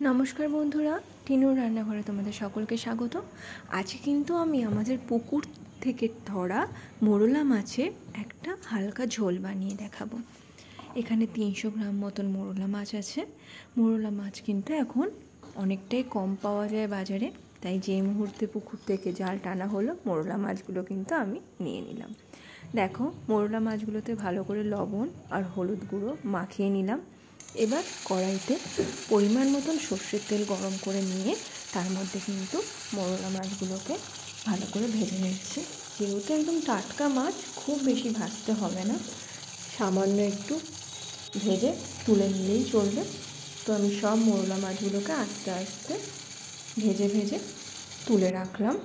নমস্কার বন্ধুরা, টিনুর রান্নাঘরে তোমাদের সকলকে স্বাগত। আজকে কিন্তু আমি আমাদের পুকুর থেকে ধরা মোরলা মাছের একটা হালকা ঝোল বানিয়ে দেখাবো। এখানে 300 গ্রাম মতন মোরলা মাছ আছে। মোরলা মাছ কিন্তু এখন অনেকটাই কম পাওয়া যায় বাজারে, তাই যে মুহূর্তে পুকুর থেকে জাল টানা হলো মোরলা মাছগুলো কিন্তু আমি নিয়ে নিলাম। দেখো, মোরলা মাছগুলোতে ভালো করে লবণ আর হলুদ গুঁড়ো মাখিয়ে নিলাম। এবার কড়াইতে পরিমাণ মতন সর্ষের তেল গরম করে নিয়ে তার মধ্যে কিন্তু মোরলা মাছগুলোকে ভালো করে ভেজে নিচ্ছি। যেহেতু একদম টাটকা মাছ, খুব বেশি ভাজতে হবে না, সামান্য একটু ভেজে তুলে নিলেই চলবে। তো আমি সব মোরলা মাছগুলোকে আস্তে আস্তে ভেজে ভেজে তুলে রাখলাম।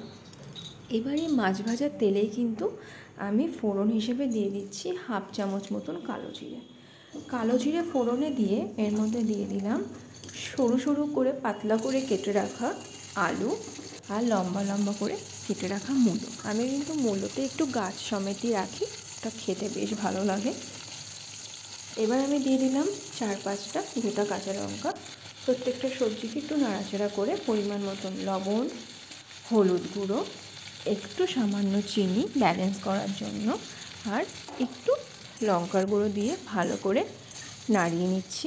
এবার এই মাছ ভাজার তেলেই কিন্তু আমি ফোড়ন হিসেবে দিয়ে দিচ্ছি 1/2 চামচ মতন কালো জিরে ফোড়নে দিয়ে এর মধ্যে দিয়ে দিলাম সরু সরু করে পাতলা করে কেটে রাখা আলু আর লম্বা লম্বা করে কেটে রাখা মূলো। আমি কিন্তু মূলোতে একটু গাছ সমেতই রাখি, এটা খেতে বেশ ভালো লাগে। এবার আমি দিয়ে দিলাম 4-5টা গোটা কাঁচা লঙ্কা। প্রত্যেকটা সবজিকে একটু নাড়াচাড়া করে পরিমাণ মতন লবণ, হলুদ গুঁড়ো, একটু সামান্য চিনি ব্যালেন্স করার জন্য, আর একটু লঙ্কার গুঁড়ো দিয়ে ভালো করে নাড়িয়ে নিচ্ছি।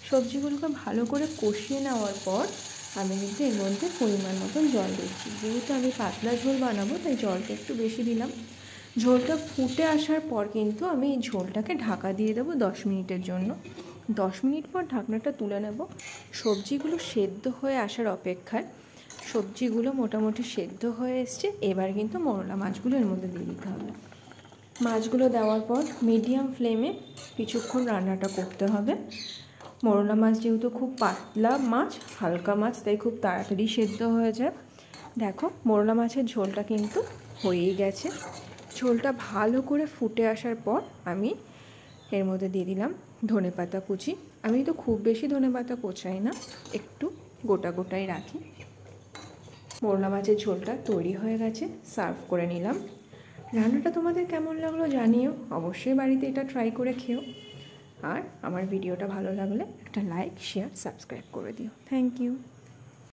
সবজিগুলোকে ভালো করে কষিয়ে নেওয়ার পর আমি কিন্তু এর মধ্যে পরিমাণ মতন জল দিচ্ছি। যেহেতু আমি পাতলা ঝোল বানাবো তাই জলটা একটু বেশি দিলাম। ঝোলটা ফুটে আসার পর কিন্তু আমি এই ঝোলটাকে ঢাকা দিয়ে দেবো 10 মিনিটের জন্য। 10 মিনিট পর ঢাকনাটা তুলে নেব। সবজিগুলো সেদ্ধ হয়ে আসার অপেক্ষায় সবজিগুলো মোটামুটি সেদ্ধ হয়ে এসছে। এবার কিন্তু মোরলা মাছগুলো এর মধ্যে দিয়ে দিতে হবে। মাছগুলো দেওয়ার পর মিডিয়াম ফ্লেমে কিছুক্ষণ রান্নাটা করতে হবে। মোরলা মাছ যেহেতু খুব পাতলা মাছ, হালকা মাছ, তাই খুব তাড়াতাড়ি সেদ্ধ হয়ে যায়। দেখো, মোরলা মাছের ঝোলটা কিন্তু হয়েই গেছে। ঝোলটা ভালো করে ফুটে আসার পর আমি এর মধ্যে দিয়ে দিলাম ধনেপাতা কুচি। আমি তো খুব বেশি ধনেপাতা কোচাই না, একটু গোটা গোটাই রাখি। মোরলা মাছের ঝোলটা তৈরি হয়ে গেছে, সার্ভ করে নিলাম। রান্নাটা তোমাদের কেমন লাগলো জানিও, অবশ্যই বাড়িতে এটা ট্রাই করে খেও। আর আমার ভিডিওটা ভালো লাগলে একটা লাইক, শেয়ার, সাবস্ক্রাইব করে দিও। Thank you.